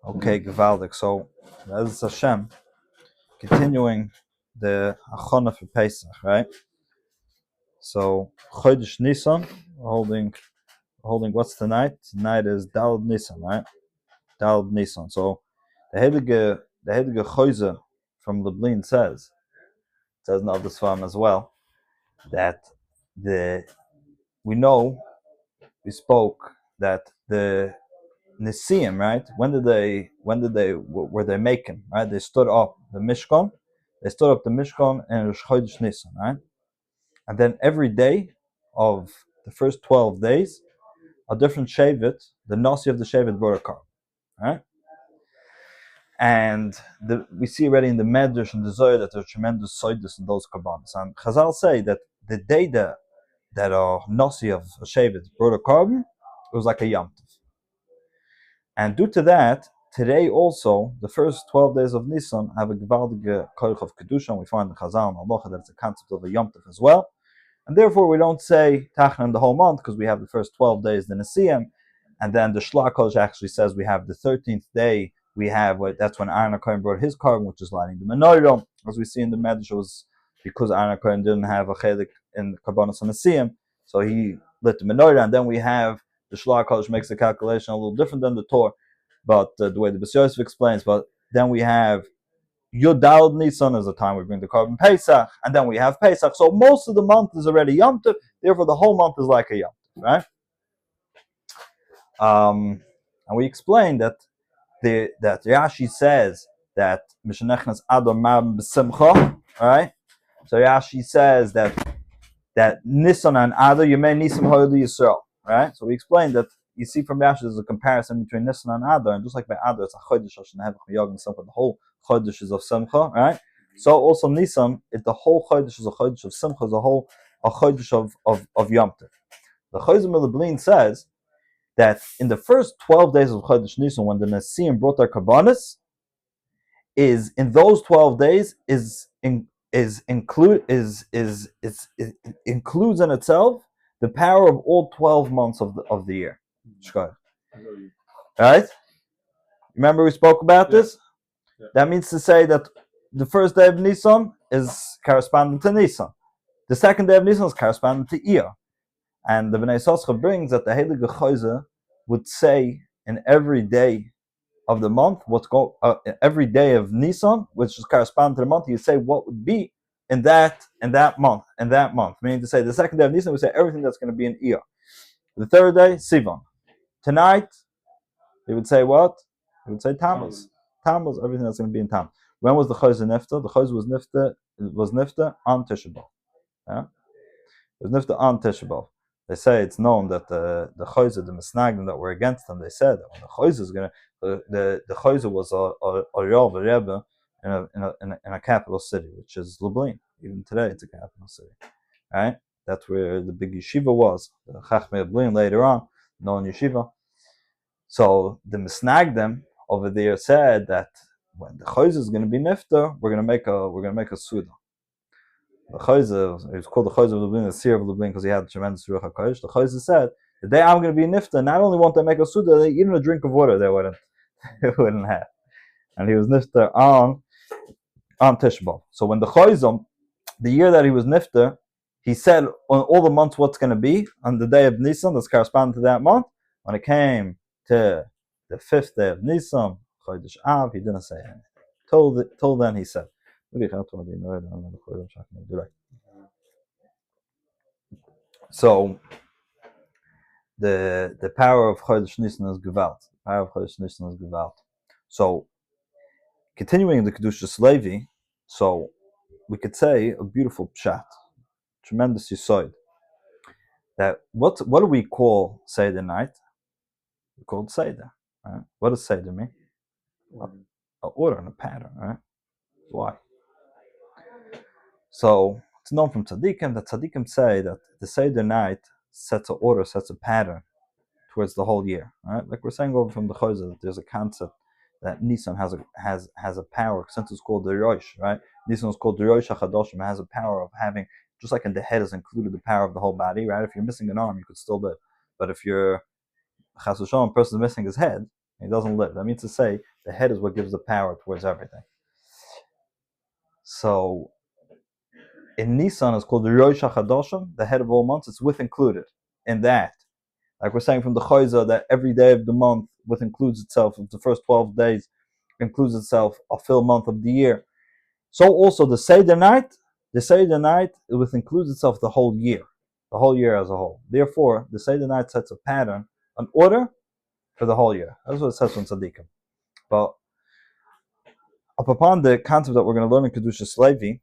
Okay, gewaldig. So, that is Hashem, continuing the Achona for Pesach, right? So, Chodesh Nisan, holding what's tonight? Tonight is Daled Nisan, right? Daled Nisan. So, the Heilige Choyze from Lublin says in other Sfam as well, that we spoke that the Nisim, right? Were they making, right? They stood up the Mishkan in Rosh Chodesh Nisan, right? And then every day of the first 12 days, a different Shevet, the Nasi of the Shevet brought a carbon, right? And we see already in the Medrash and the Zohar that there are tremendous soidus in those karbanos. And Chazal say that the day that a Nasi of a Shevet brought a carbon, it was like a Yom Tov. And due to that, today also, the first 12 days of Nisan have a gewaldige koich of Kedusha, and we find in Chazal and Halacha that it's a concept of a Yom Tov as well. And therefore, we don't say Tachnan the whole month, because we have the first 12 days, the Nesiyim, and then the Shlach Kodesh actually says we have the 13th day, that's when Aaron HaKohen brought his carbon, which is lighting the menorah. As we see in the Medrash, was because Aaron HaKohen didn't have a chelik in Karbanos and Nesiyim, so he lit the menorah, and then we have the Shlach Kodesh makes the calculation a little different than the Torah, but the way the B'si Yosef explains. But then we have Yud Daled Nisan is the time we bring the carbon Pesach, and then we have Pesach. So most of the month is already Yom Tov. Therefore, the whole month is like a Yom Tov, right? And we explained that Rashi says that Mishnechnas Adon Ma'am B'Simcha, right? So Rashi says that Nisan and Adar Yemei Nisan Holy Yisroel, right? So we explained that you see from Rashi there's a comparison between Nisan and Adar, and just like by Adar it's a Chodesh Hashem Hevach Yog and Simcha, the whole Chodesh is of Simcha, right? So also Nisan, the whole Chodesh is a Chodesh of Simcha, is a Chodesh of Yom Tov. The Chozeh Lublin says that in the first 12 days of Chodesh Nisan, when the Nesiim brought their Kabbanis, is in those 12 days includes in itself the power of all 12 months of the year. Right? Remember we spoke about this? Yeah. That means to say that the first day of Nisan is corresponding to Nisan. The second day of Nisan is corresponding to Iyar. And the Bnei Yissaschar brings that the Heilige Choyze would say in every day of the month, every day of Nisan, which is corresponding to the month, you say what would be in that month. Meaning to say the second day of Nisan, we say everything that's going to be in Iyar. The third day, Sivan. Tonight, they would say what? They would say Tammuz. Tammuz, everything that's going to be in Tammuz. When was the Choyze Nifta? The Choyze was Nifta on Tisha B'Av. Yeah? It was Nifta on Tisha B'Av. They say it's known that the Choyze, the Misnagdim that were against them, they said that when the Choyze is going to, the Choyze was a Rav Rebbe in a capital city, which is Lublin. Even today, it's a capital city, right? That's where the big yeshiva was. The Chachmei Lublin later on, known yeshiva. So the Misnagdim over there said that when the Choyze is going to be nifter, we're going to make a suda. The Choyze, it was called the Choyze of Lublin, the Seer of Lublin, because he had tremendous Ruach HaKodesh. The Choyze said, the day I'm going to be nifter, not only won't they make a suda, even a drink of water they wouldn't have. And he was nifter on Tisha B'Av. So when the Choyze, the year that he was nifter, he said on all the months what's going to be on the day of Nisan, that's corresponding to that month. When it came to the 5th day of Nisan, Chodesh Av, he didn't say anything. Till then he said. So the power of Chodesh Nisan is Gewalt. So continuing the Kedushat Levi, so we could say a beautiful pshat, tremendous yisoid. That what do we call Seder night? We call it Seder. Right? What does Seder mean? An order and a pattern, right? Why? So it's known from tzaddikim that tzaddikim say that the Seder night sets an order, sets a pattern towards the whole year. Right? Like we're saying over from the Choyze, that there's a concept that Nisan has a power, since it's called the Rosh, right? Nisan is called the Rosh HaChadoshim. It has a power of having, just like in the head is included the power of the whole body, right? If you're missing an arm, you could still live. But if you're Chas v'Shalom, a person is missing his head, He doesn't live. That means to say the head is what gives the power towards everything. So in Nisan, it's called the Rosh HaChadoshim, the head of all months. It's with included in that. Like we're saying from the Chayza, that every day of the month with includes itself, of the first 12 days, includes itself a full month of the year. So also the Seder night it with includes itself the whole year as a whole. Therefore, the Seder night sets a pattern, an order for the whole year. That's what it says from Tzaddikim. But up upon the concept that we're going to learn in Kedushat Levi,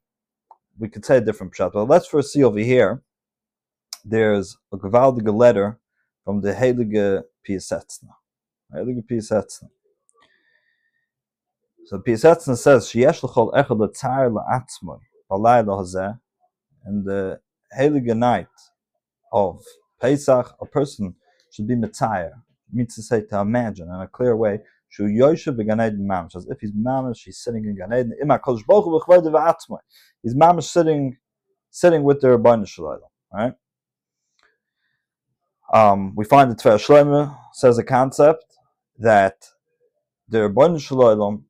we could say a different pshat. But let's first see over here. There's a gewaldige letter from the heilige Piaseczno. So Piaseczno says, "Sheyesh l'chol echad l'tzar la'atzmoi b'layla hazeh." In the heilige night of Pesach, a person should be mitzayer. Means to say, to imagine in a clear way, shu yoshev b'gan eden mamish, as if he's mamish, he's sitting in Gan Eden. Ima kodesh baruch hu b'chvod v'atzmoi. He's mamish sitting with the Rebbeinu Shalom. Right? We find that Tver Shlomo says a concept that the Rebbeinu Shalom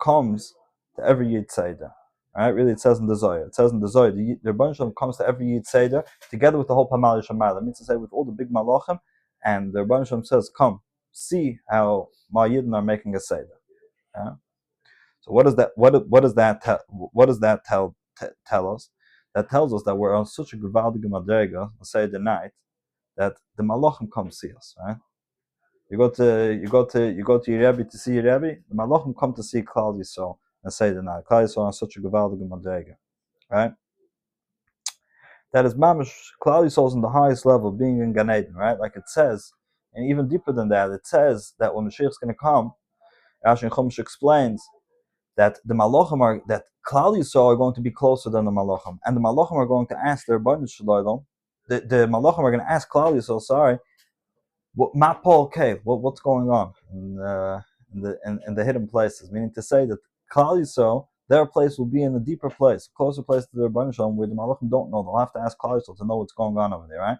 comes to every Yid Seder. Right? Really, it says in the Zohar. The Rebbeinu Shalom comes to every Yid Seder together with the whole Pamal Yishamayla. That means to say with all the big malachim, and the Rebbeinu Shalom says, "Come, see how my Yidden are making a Seder." Yeah? So what does that? What does that tell us? That tells us that we're on such a gewaldige madrega, Seder night, that the malachim come see us. Right? You go to your Rebbe to see your Rebbe. The malachim come to see Klal Yisrael and say the night. Klal Yisrael on such a gewaldige madrega, right? That is mamish. Klal Yisrael is in the highest level, being in Gan Eden, right? Like it says, and even deeper than that, it says that when Mashiach is going to come, Rashi Chumash explains that the malachim that Klal Yisrael are going to be closer than the malachim, and the malachim are going to ask their Rebbeinu Shalom. The malachim are going to ask Klal Yisrael, sorry, what's going on in the hidden places? Meaning to say that Klal Yisrael, their place will be in a deeper place, a closer place to the Rebbeinu Shalom, where the malachim don't know. They'll have to ask Klal Yisrael to know what's going on over there, right?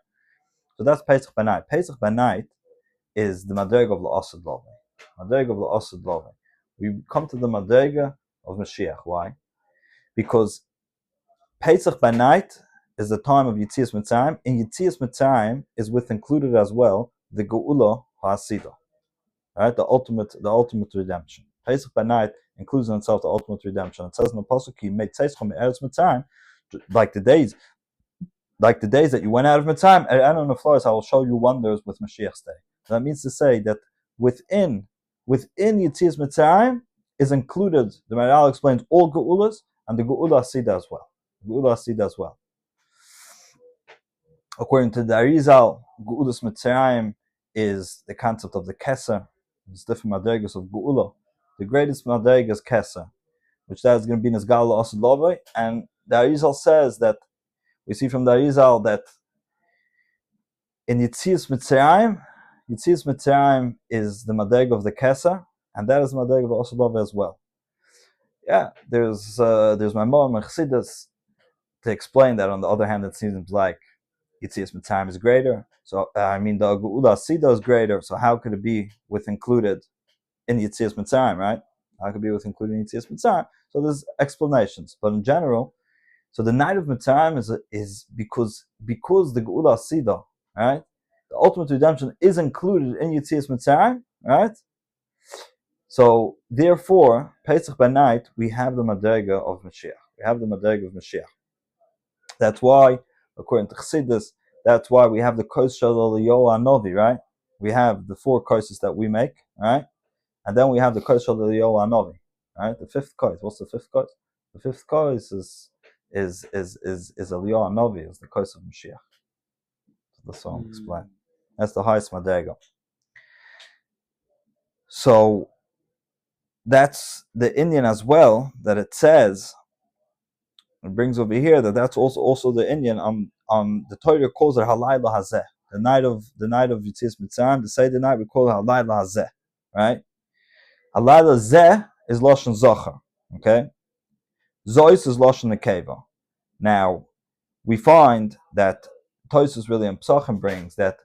So that's Pesach by night. Pesach by night is the madrega of La'asad Lovei. We come to the madrega of Mashiach. Why? Because Pesach by night is the time of Yetzias Mitzrayim. In Yetzias Mitzrayim is with included as well the Geula HaSida, right? The ultimate redemption. Pesach by night includes in itself the ultimate redemption. It says in the pasuk, "He made Tzeischem Eretz Mitzrayim," like the days that you went out of Mitzrayim. I don't know, Flores, I will show you wonders with Mashiach's day. That means to say that within Yetzias Mitzrayim is included. The Maharal explains all Geulas and the Geula HaSida as well. According to the Arizal, Geulas Mitzrayim is the concept of the Keser. There's different madregas of Geula. The greatest madrega is Keser, which that is going to be Nizgal La'asad Lovei. And the Arizal says that, we see from the Arizal that in Yetzias Mitzrayim is the madrega of the Keser, and that is the madrega of La'asad Lovei as well. Yeah, there's my mom Chassidus to explain that. On the other hand, it seems like Yetzias Mitzrayim is greater. So the Geula HaSida is greater. So how could it be with included in Yetzias Mitzrayim, right? How could it be with included in Yetzias Mitzrayim? So there's explanations, but in general, so the night of Mitzrayim is because the Geula HaSida, right? The ultimate redemption is included in Yetzias Mitzrayim, right? So therefore, Pesach by night we have the madrega of Mashiach. That's why, according to Chassidus, that's why we have the kos shel Eliyahu Hanavi, right? We have the 4 koses that we make, right? And then we have the kos shel Eliyahu Hanavi, right? The 5th kos. What's the 5th kos? The 5th kos is Eliyahu Hanavi, is the kos of Mashiach. That's what I'm explaining. That's the highest madrega. So that's the Indian as well, that it says. It brings over here that's also the Indian on the Torah calls it Halayla Hazeh, the night of Yetzias Mitzrayim. The Seder night we call it Halayla Hazeh, right? Halayla Zeh is Lashon Zachar, okay? Zois is Lashon Nekeva. Now we find that Tosfos really in Pesachim brings that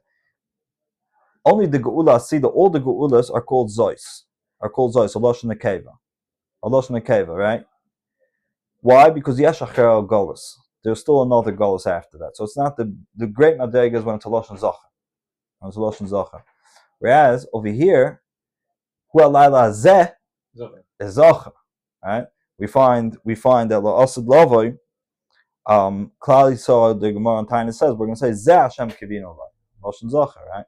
Only the Geula Asida, all the Geulas are called Zois. A Lashon Nekeva, right? Why? Because Yesh Acher Golas. There's still another Golas after that. So it's not the great Madrigas when it's a Lashon Zacher. Whereas over here, Hu Alayla Zeh is Zacher. Right? We find that La'asid Lavoi, Klali saw the Gemara on Taina says, we're going to say Zeh Hashem Kivino Lashon Zacher, right?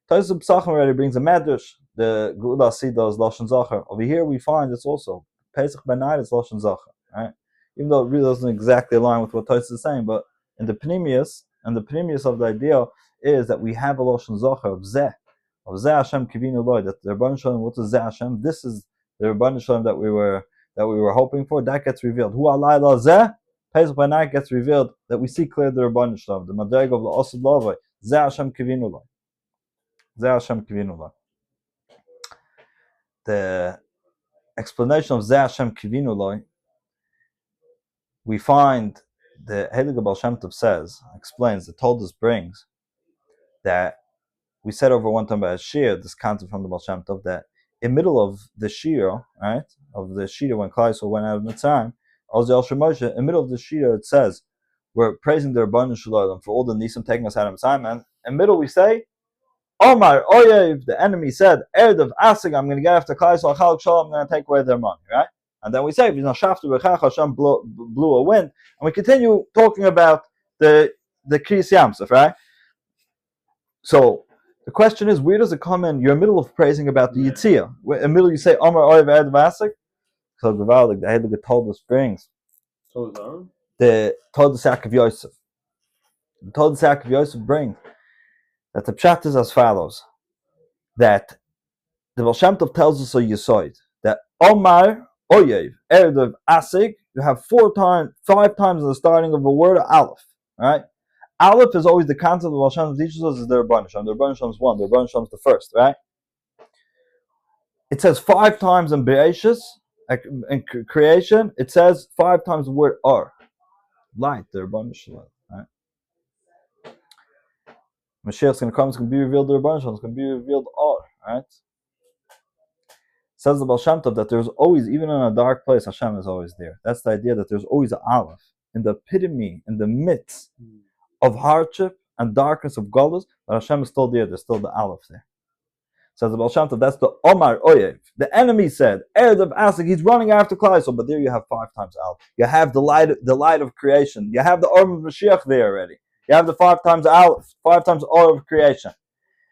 Taisus Pesachim already brings a medrash. The Geula Asida is Lashon Zacher. Over here we find it's also Pesach Benayit is Lashon Zacher, right? Even though it really doesn't exactly align with what Taisus is saying, but in the Pnimius of the idea is that we have a Lashon Zacher of Zeh Hashem Kivinu Loi. That the Rebbeinu Shalom, what is Zeh Hashem? This is the Rebbeinu Shalom that we were hoping for. That gets revealed. Hu Alayla Zeh Pesach Benayit gets revealed that we see clearly the Rebbeinu Shalom, the Madreg of the Osud Lavoi. Zeh Hashem Kivinu Loi. The explanation of Zeh Hashem Kivinu Loi, we find the Heilige Baal Shem Tov explains, the Toldos brings, that we said over one time about Shiur, this concept from the Baal Shem Tov, that in the middle of the Shiur, right, of the Shiur when Klal Yisrael went out of Mitzrayim, in the middle of the Shiur it says, we're praising the Rebbeinu Shalom for all the Nisim taking us out of Mitzrayim, and in the middle we say, Omar Oyev, the enemy said, Erev Asig, I'm going to get after Klal Yisrael, Chalak Shalom, I'm going to take away their money, right? And then we say, Hashem blew a wind, and we continue talking about the Kriyas Yamsuf, right? So the question is, where does it come in? You're in the middle of praising about the Yitzhak. In the middle you say, Omar Oyev Erev Asig. So the Heilige Toldos brings the Toldos of Yosef. The Toldos of Yosef brings that the pshat is as follows: that the Baal Shem Tov tells us a Yisoid that Omar Oyev Erev Asik, you have 5 times in the starting of a word Aleph. Right? Aleph is always the concept of Baal Shem Tov teaches us is the Rebbeinu Shalom. The Rebbeinu Shalom is one. The Rebbeinu Shalom is the first. Right? It says 5 times in Be'eshus, in creation. It says 5 times the word Or, light. The Rebbeinu Shalom. Right? Mashiach is going to come, it's going to be revealed the Rebbeinu Shalom, it's going to be revealed all, right? Says the Baal Shem Tov that there's always, even in a dark place, Hashem is always there. That's the idea that there's always an Aleph. In the epitome, in the midst of hardship and darkness of Golus, but Hashem is still there, there's still the Aleph there. Says the Baal Shem Tov, that's the Omar Oyev. The enemy said, Erev Asik, he's running after Klal Yisrael, but there you have 5 times Aleph. You have the light of creation. You have the Orm of Mashiach there already. You have the 5 times Aleph, 5 times all of creation.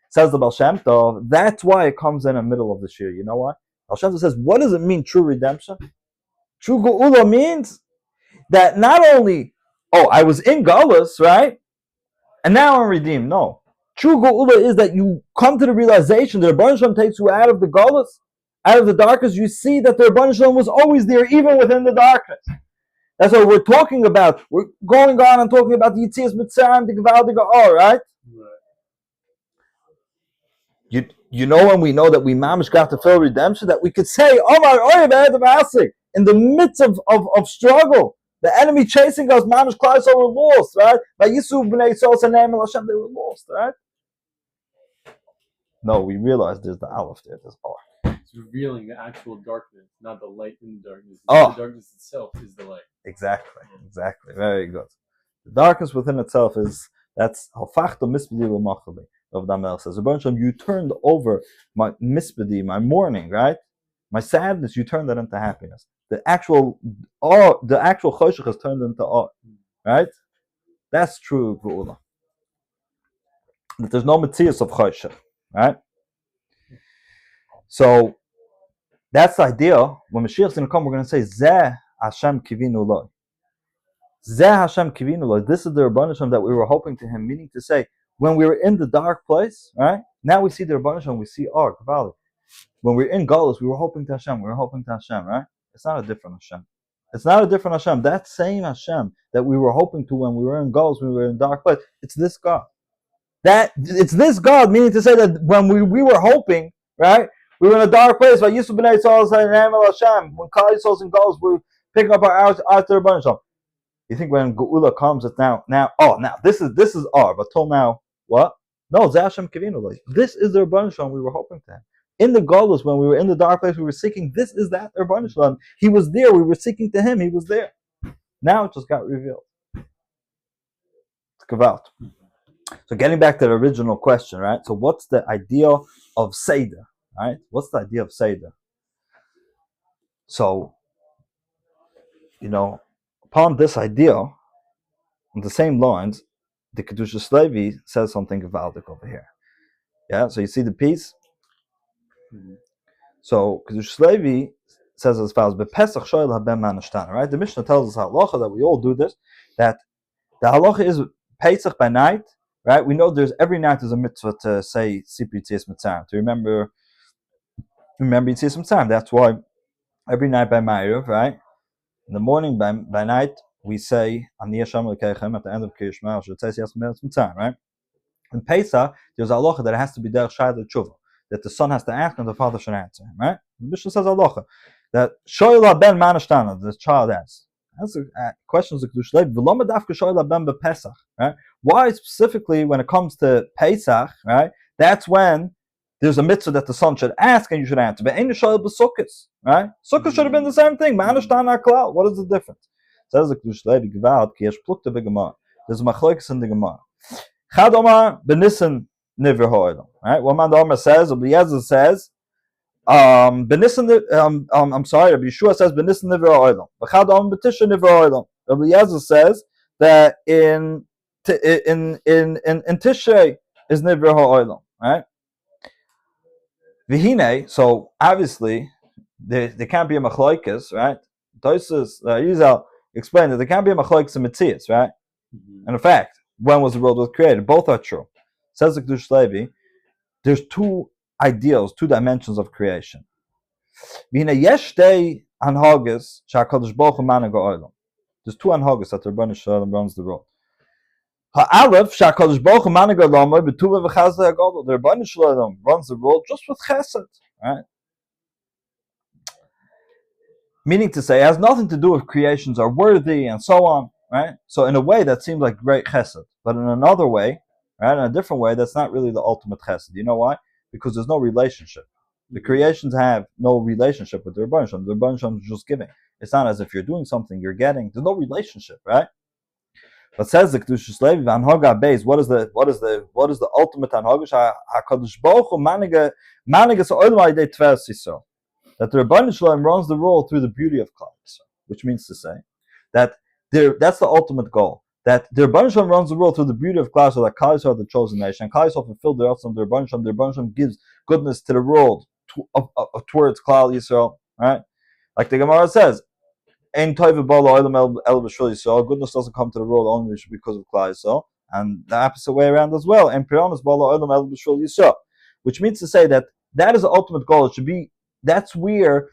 Says the Baal Shem Tov, that's why it comes in the middle of the Shiur. You know why? Baal Shem Tov says, what does it mean, true redemption? True Geula means that not only, I was in Galus, right? And now I'm redeemed. No. True Geula is that you come to the realization that the Rebbeinu Shalom takes you out of the Galus, out of the darkness. You see that the Rebbeinu Shalom was always there, even within the darkness. That's what we're talking about. We're going on and talking about the Yitzias Mitzrayim, the Gewaldige Or, right? You know when we know that we mamish got to full redemption, that we could say, Omar Oyev Erev Asik, in the midst of struggle, the enemy chasing us, mamish Klal Yisrael were lost, right? By Yisuf b'nei Yisrael Sanem El Hashem, they were lost, right? No, we realize there's the Aleph there, there's Or. It's revealing the actual darkness, not the light in the darkness. The darkness itself is the light. Exactly. Very good. The darkness within itself that's Hafachta Mispedi L'Machali. Rav Baruch says, you turned over my mispedi, my mourning, right? My sadness, you turned that into happiness. The actual choshech has turned into awe, right? That's true Geula. That there's no metzius of choshech, right? So that's the idea. When Mashiach is going to come, we're going to say, Zeh Hashem Kivinu Loi. Zeh Hashem Kivinu Loi. This is the Rebbeinu Shalom that we were hoping to him, meaning to say, when we were in the dark place, right? Now we see the Rebbeinu Shalom, we see Kavali. When we were in Galus, we were hoping to Hashem, right? It's not a different Hashem. That same Hashem that we were hoping to when we were in Galus, when we were in dark place, it's this God. It's this God, meaning to say that when we were hoping, right? We were in a dark place. When Klal Yisrael's in Galus, we're picking up our eyes to the Rebbeinu Shalom. You think when Geula comes, it's now, this is R, but till now, what? No, Zeh Hashem Kivinu. Like, this is the Rebbeinu Shalom we were hoping to have. In the Golus, when we were in the dark place, we were seeking. This is that Rebbeinu Shalom. He was there. We were seeking to him. He was there. Now it just got revealed. It's Gavalt. So getting back to the original question, right? So what's the idea of Seder, right? What's the idea of Seder? So, upon this idea, on the same lines, the Kedushat Levi says something Gavaldic over here. Yeah, so you see the piece? Mm-hmm. So Kedushat Levi says as follows, Pesach shoyl haben man Nishtana, right? The Mishnah tells us halacha that we all do this, that the halacha is Pesach by night, right? We know there's every night there's a mitzvah to say Sipri Yitzias Mitzrayim, to remember Yitzias Mitzrayim. That's why every night by Ma'ariv, right? In the morning by night we say Ani Hashem Elokeichem at the end of Kiddush Shema, Yitzias Mitzrayim, right? In Pesach there's a halacha that it has to be derech Shayla Tshuva, that the son has to ask and the father should answer him, right? The Mishnah says halacha that shoyla ben manashtana, the child asks. That's questions of Kedushat Levi. V'lo medafka shoyla ben bePesach, right? Why specifically when it comes to Pesach, right? That's when there's a mitzvah that the son should ask and you should answer. But ain't shoyla b'sukkos, right? Sukkos should have been the same thing. Manashtana klal. What is the difference? It says the Kedushat Levi gevalt ki yesh plukta b'gemara. There's a machlokes in the Gemara. Chad Omar b'nissen niver ha'olam, right? What man the Omar says, Eliezer says. I'm sorry, Rabbi Yeshua says B'nissen Niver Ha'olam. V'chad Am B'tisha Niver Ha'olam. Rabbi Yezer says that in Tishrei is Niver Ha'olam, right? V'hinei, so obviously there can't be a machlokes, right? Tosfos Yizal explained that there can't be a machlokes in Metzias, right? Mm-hmm. And in fact, when was the world created? Both are true. Says the Kedushat Levi, there's two ideals, two dimensions of creation. There's two anhagas that the Rebbeinu Shalom runs the world. The Rebbeinu Shalom runs the world just with chesed, right? Meaning to say, it has nothing to do with creations are worthy and so on, right? So in a way that seems like great chesed, but in another way, right, in a different way, that's not really the ultimate chesed. You know why? Because there's no relationship. The creations have no relationship with the Rebbeinu Shalom. The Rebbeinu Shalom is just giving. It's not as if you're doing something, you're getting. There's no relationship, right? But says the Kedushat Levi, Anhaga Beis, what is the ultimate Anhaga? HaKadosh Baruch Hu manigas ha'olam al-yedei tveres Yisroel. That the Rebbeinu Shalom runs the world through the beauty of Klal Yisrael, which means to say that that's the ultimate goal. That the Rebbeinu Shalom runs the world through the beauty of Klal Yisrael, that Klal Yisrael are the chosen nation, and Klal Yisrael fulfilled their Ratzon, the Rebbeinu Shalom gives goodness to the world towards Klal Yisrael, right? Like the Gemara says, "Ein toiv b'ala olam el b'shul Yisrael." Goodness doesn't come to the world only because of Klal Yisrael, and the opposite way around as well. "En piranis b'ala olam el b'shul Yisrael," which means to say that is the ultimate goal. It should be. That's where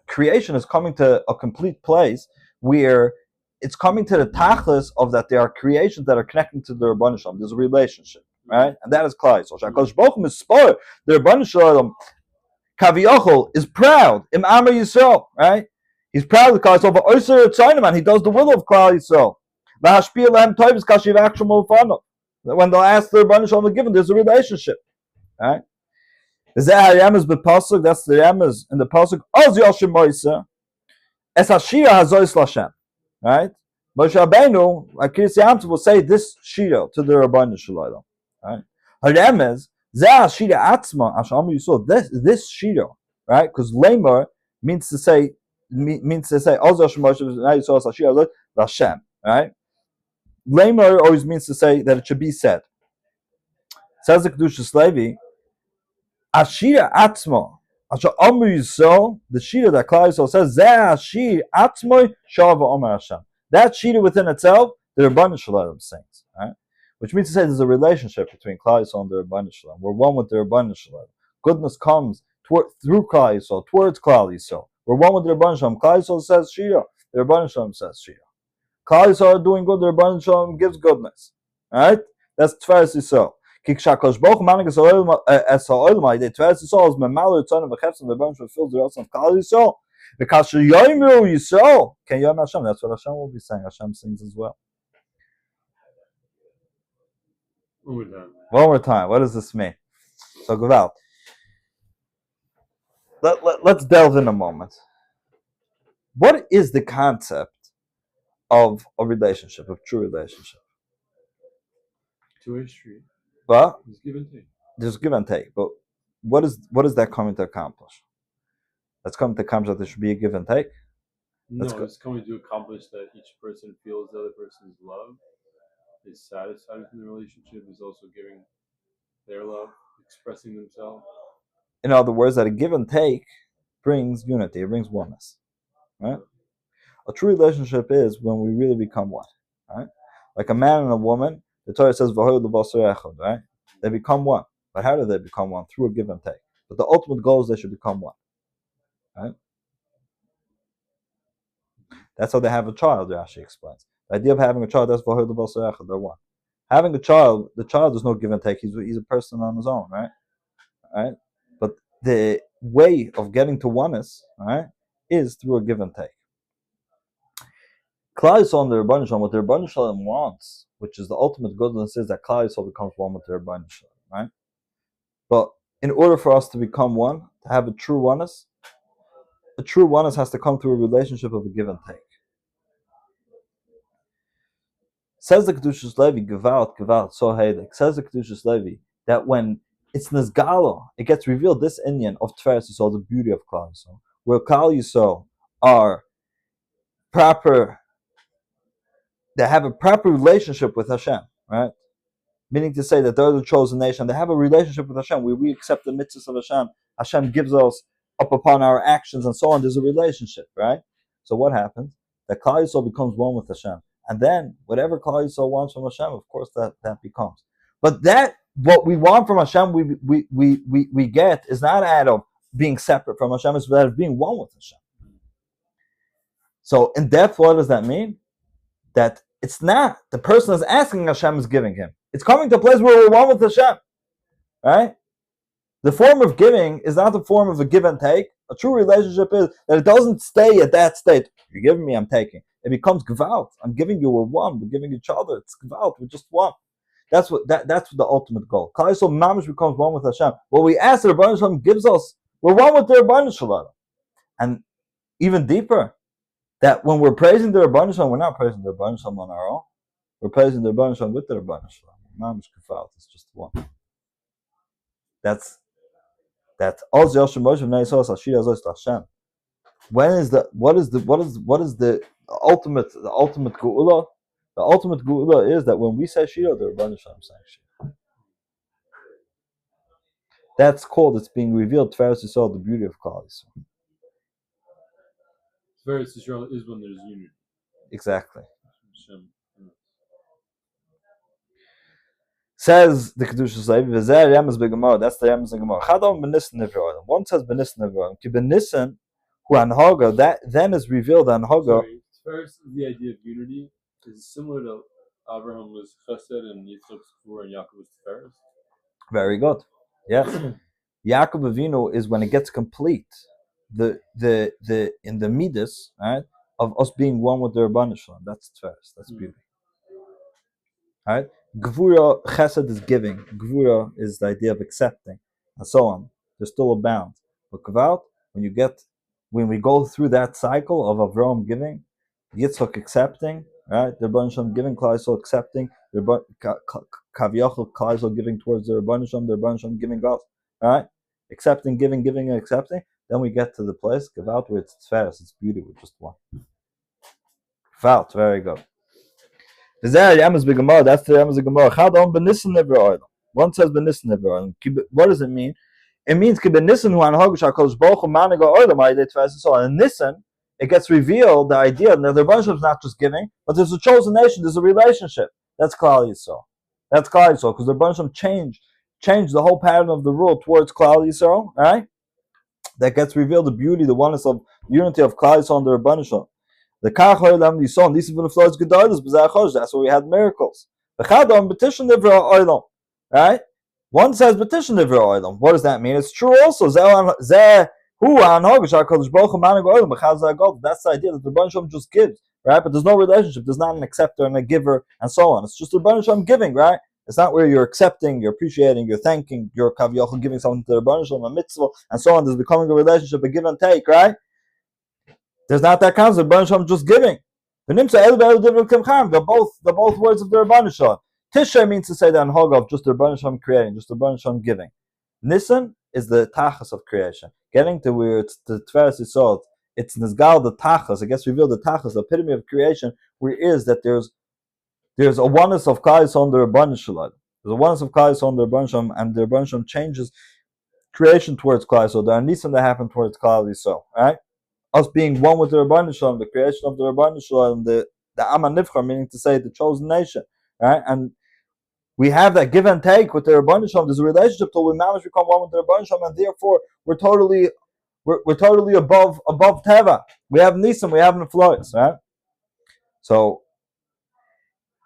creation is coming to a complete place where it's coming to the tachlis of that there are creations that are connected to the Rebbeinu Shalom. There's a relationship, right? And that is Klal Yisrael. HaKadosh Baruch Hu is spoiled. The Rebbeinu Shalom, Kaviyachol, is proud. Im Amar Yisrael, right? He's proud of Klal Yisrael. But Oser Tzayim, and he does the will of Klal Yisrael. V'hashpiyah lehem toivus kashiv akshem ulfanav. When they'll ask the Rebbeinu Shalom to give them, there's a relationship, right? Is that Hayamas b'pasuk? That's the Yamas in the pasuk. Oz Yoshim Moisa Es Hashira Hazois Lashem. Right? Moshe Rabbeinu, like Kiryas Yamtiv, will say this shira to the Rebbeinu Shalom. Right? Haremes Zeh Shira Atzma Asham Yisrael. This shira, right? Because Lamer means to say Oz Yoshim Moisa Yisrael Hashira Lashem. Right? Lamer always means to say that it should be said. Says the Kedushat Levi. Ashira Atzma, Asher Amru Yisrael, the Shira that Klal Yisrael says, Zeh Ashir Atzmoi Shava Omer Hashem. That Shira within itself, the Rebbeinu Shalom sings, right? Which means to say there's a relationship between Klal Yisrael and the Rebbeinu Shalom. We're one with the Rebbeinu Shalom. Goodness comes through Klal Yisrael, towards Klal Yisrael. We're one with the Rebbeinu Shalom. Klal Yisrael says Shira, the Rebbeinu Shalom says Shira. Klal Yisrael are doing good, the Rebbeinu Shalom gives goodness, right? That's Tveres Yisrael. Kikshakosh Baruch manigas ha'olam es ha'olam the Tveres Yisrael is memaler tzon v'chefson the Rebbeinu fulfills the Ratzon of Klal Yisrael. Because Yoyimru Yisrael can Yom Hashem. That's what Hashem will be saying. Hashem sings as well. One more time. What does this mean? So, Gewalt. Let's delve in a moment. What is the concept of a relationship, of true relationship? Two-way street. But There's give and take. There's give and take. But what is that coming to accomplish? That's coming to accomplish that there should be a give and take? No, it's coming to accomplish that each person feels the other person's love, is satisfied in the relationship, is also giving their love, expressing themselves. In other words, that a give and take brings unity, it brings oneness. Right? A true relationship is when we really become one. Right? Like a man and a woman, the Torah says, right? They become one. But how do they become one? Through a give and take. But the ultimate goal is they should become one. Right? That's how they have a child, Rashi explains. The idea of having a child, that's they're one. Having a child, the child is no give and take. He's a person on his own, right? Right? But the way of getting to oneness, right, is through a give and take. Klal Yisrael and the Rebbeinu Shalom, what the Rebbeinu Shalom wants, which is the ultimate goodness, is that Klal Yisrael becomes one with the Rebbeinu Shalom, right? But in order for us to become one, to have a true oneness has to come through a relationship of a give and take. Says the Kedushat Levi, Gewalt, so heilig. Says the Kedushat Levi that when it's Nizgalo, it gets revealed this Inyan of Tveres Yisrael, the beauty of Klal Yisrael, where Klal Yisrael are proper, they have a proper relationship with Hashem, right? Meaning to say that they're the chosen nation. They have a relationship with Hashem where we accept the mitzvahs of Hashem. Hashem gives us up upon our actions and so on. There's a relationship, right? So what happens? That Klal Yisrael becomes one with Hashem. And then whatever Klal Yisrael wants from Hashem, of course that becomes. But that what we want from Hashem, we get is not out of being separate from Hashem, it's out of being one with Hashem. So in depth, what does that mean? That it's not the person is asking, Hashem is giving him. It's coming to a place where we're one with Hashem. Right? The form of giving is not the form of a give and take. A true relationship is that it doesn't stay at that state. You're giving me, I'm taking. It becomes gewalt. I'm giving you, we're one. We're giving each other. It's gewalt. We're just one. That's what the ultimate goal. Klal Yisrael mamish becomes one with Hashem. What we ask the Rebbeinu Shalom gives us, we're one with the Rebbeinu Shalom. And even deeper, that when we're praising the Rebbeinu Shalom, we're not praising the Rebbeinu Shalom on our own. We're praising the Rebbeinu Shalom with the Rebbeinu Shalom. Mamish gewalt. It's just one. That's Oz Yoshem Moshe Bnei Yisrael Ashir Azos Hashem. What is the ultimate geula? The ultimate geula is that when we say Shiur, the Rebbeinu Shalom saying Shiur. That's called, it's being revealed. Tveres Yisrael, the beauty of Klal Yisrael. Tveres Yisrael is when there's unity. Exactly. Says the Kedushat Levi, that's the Remes Gemara. One says Benissen Nevi'olim. Ki Benissen hu anhaga, that then is revealed anhaga. First, the idea of unity is similar to Abraham was Chesed and Yitzchak Tzur and Yaakov was Tveres. Very good. Yes. Yaakov Avinu is when it gets complete. The in the midas, right, of us being one with the Rebbeinu Shalom. That's Tveres. That's beauty. Right? Gvura, chesed is giving. Gvura is the idea of accepting, and so on. There's still a bound. But Kavalt, when we go through that cycle of Avraham giving, Yitzchak accepting, right? The Rebbeinu Shalom giving, Klal Yisrael accepting, the Kaviyachal Klal Yisrael giving towards the Rebbeinu Shalom, the Rebbeinu Shalom giving us, right? Accepting, giving, and accepting. Then we get to the place Kavalt where it's Tveres, it's beauty, we're just one. Kavalt, very good. That's the Remes Gemara. One says Benissen Nevi'olim. What does it mean? It means and in Nissen, it gets revealed the idea that the Rebbeinu Shalom is not just giving, but there's a chosen nation, there's a relationship. That's Klal Yisrael. That's Klal Yisrael, because the Rebbeinu Shalom changed the whole pattern of the rule towards Klal Yisrael, right? That gets revealed the beauty, the oneness of unity of Klal Yisrael and the Rebbeinu Shalom. The Kach you saw, and these have been flows gedolos. That's where we had miracles. The Chadam petition the Oilam, right? One says petition the Oilam. What does that mean? It's true also. That's the idea that the Rebbeinu Shalom just gives, right? But there's no relationship. There's not an acceptor and a giver and so on. It's just the Rebbeinu Shalom giving, right? It's not where you're accepting, you're appreciating, you're thanking, you're kaviyachol giving something to the Rebbeinu Shalom, a mitzvah, and so on. There's becoming a relationship, a give and take, right? There's not that concept. The Rebbeinu Shalom just giving. They're both words of the Rebbeinu Shalom. Tishrei means to say that in Hagav, just the Rebbeinu Shalom creating, just the Rebbeinu Shalom giving. Nisan is the tachas of creation. Getting to where it's the Tveres Yisod, it's Nizgal the tachas, it gets revealed the tachas, the epitome of creation, where it is that there's a oneness of Klal Yisrael under Rebbeinu Shalom. There's a oneness of Klal Yisrael under Rebbeinu Shalom, and the Rebbeinu Shalom changes creation towards Klal Yisrael. There are Nisan that happen towards Klal Yisrael, right? Us being one with the Rebbeinu Shalom, the creation of the Rebbeinu Shalom, the Am HaNivchar, meaning to say the chosen nation, right? And we have that give and take with the Rebbeinu Shalom. There's a relationship till we manage to become one with the Rebbeinu Shalom, and therefore we're totally above Teva. We have Nisan, we have Neflois, right? So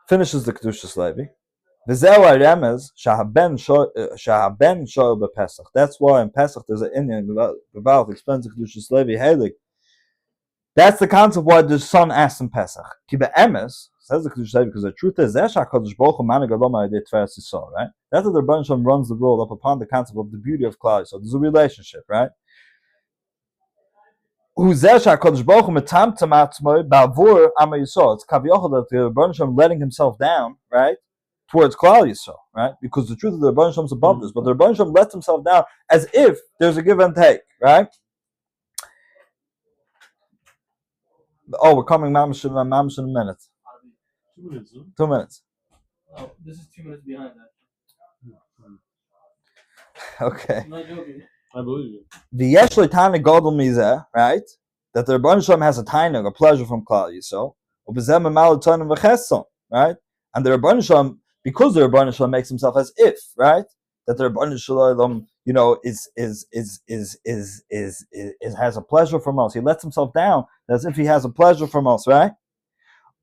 finishes the Kedushat Levi. That's why in Pesach there's an Indian Baruch explains the Kedushat Levi Heilig. That's the concept why the son asks in Pesach. Kiba emes says the Kedushat Levi because the truth is right? That's what the Rebbeinu Shalom runs the world up upon the concept of the beauty of Klal. So there's a relationship, right? It's Kaviyachol that the Rebbeinu Shalom letting himself down, right, towards Klal Yisrael, right? Because the truth of the Rebbeinu Shalom is above this, but the Rebbeinu Shalom lets himself down as if there's a give and take, right? Oh, we're coming, mamish in a minute. 2 minutes. 2 minutes. Oh, this is 2 minutes behind that. Okay. I'm not joking. I believe you. The Yeshlei Tana Godel Mizeh, right? That the Rebbeinu Shalom has a tainug, a pleasure from Klal Yisrael, right? And the Rebbeinu Shalom, because the Rebbeinu Shalom makes himself as if, right? That the Rebbeinu Shalom, has a pleasure from us. He lets himself down as if he has a pleasure from us, right?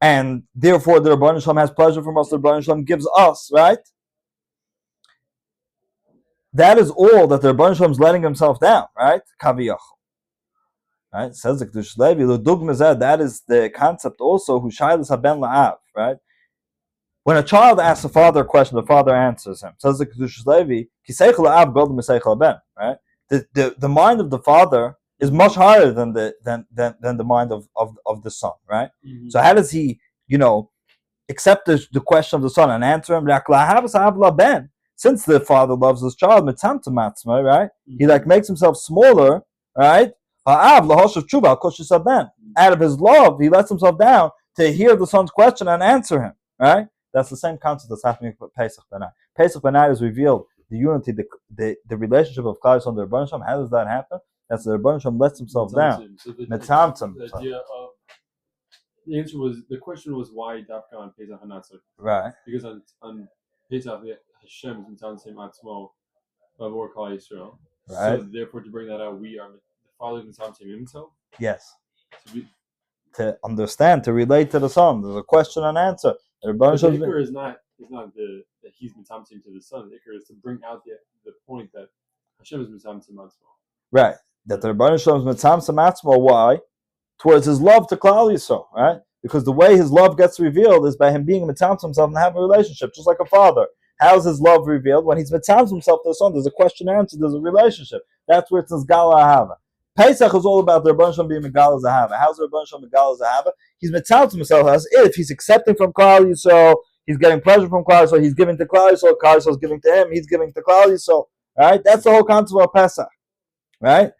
And therefore the Rebbeinu Shalom has pleasure from us. The Rebbeinu Shalom gives us, right? That is all that the Rebbeinu Shalom is letting himself down, right? Kaviyachol. Right? It says the Kedushat Levi, that is the concept also, who shaylas haben la'av, right? When a child asks the father a question, the father answers him. It says the Kedushat Levi, kiseichel la'av godel miseichel haben, right? The mind of the father is much higher than the mind of the son, right? Mm-hmm. So how does he, accept the question of the son and answer him? Since the father loves his child, right? Mm-hmm. He makes himself smaller, right? Out of his love, he lets himself down to hear the son's question and answer him, right? That's the same concept that's happening with Pesach B'nai. Pesach B'nai is revealed the unity, the relationship of Klal Yisrael and the Rebbeinu Shalom. How does that happen? That's the Rebbeinu Shalom lets himself down. So the answer was, the question was why Dafka on Pesach and Netzach. Right. Because on Pesach, Hashem is Mitzvah Atzmo Bavor Klal Yisrael. Right. So therefore, to bring that out, we are the Father Mitzvah himself. Yes. To understand, to relate to the son. There's a question and answer. The Iker is not that he's Mitzvah to the son. The Iker is to bring out the point that Hashem is Mitzvah Atzmo. Right. That the Rebbeinu Shalom is Mitzvah Atzmo. Why? Towards his love to Klal Yisrael, right? Because the way his love gets revealed is by him being Mitzvah himself and having a relationship, just like a father. How's his love revealed? When he's Mitzvah himself to the son, there's a question and answer, there's a relationship. That's where it's Gala Ahava. Pesach is all about the Rebbeinu Shalom being Megala Zahava. How's the Rebbeinu Shalom Megala Zahava? He's Mitzvah himself as if he's accepting from Klal Yisrael, he's getting pleasure from Klal Yisrael, he's giving to Klal Yisrael is giving to him, he's giving to Klal Yisrael. Right? That's the whole concept of Pesach. Right?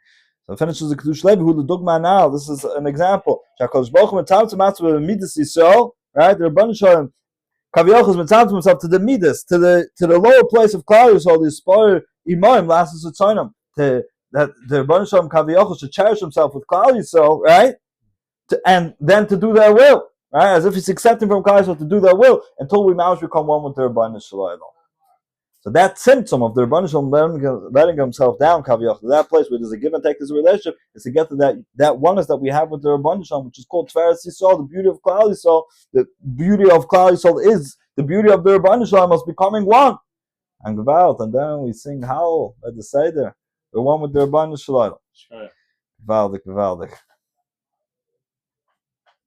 So it finishes the Kedushat Levi, who the Dugma now. This is an example. Shakadosh Baruch Hu Mitzvah with Midas Yisrael, right? The Rebbeinu Shalom Kaviyachol is Mitzvah himself to the Midas, to the lower place of Klal Yisrael, the Spar Imaim Lasses Utzonim, that the Rebbeinu Shalom Kaviyachol should cherish himself with Klal Yisrael, right? And then to do their will, right? As if he's accepting from Klal Yisrael to do their will until we manage to become one with the Rebbeinu Shalom. So that symptom of the Rebbeinu Shalom letting himself down, Kaviyachol, to that place where there's a give and take, there's a relationship, is to get to that oneness that we have with the Rebbeinu Shalom, which is called Tveres Yisrael, the beauty of Klal Yisrael. The beauty of Klal Yisrael is the beauty of the Rebbeinu Shalom us becoming one. And then we sing Howl at the Seder. We're one with the Rebbeinu Shalom. Gevaldik.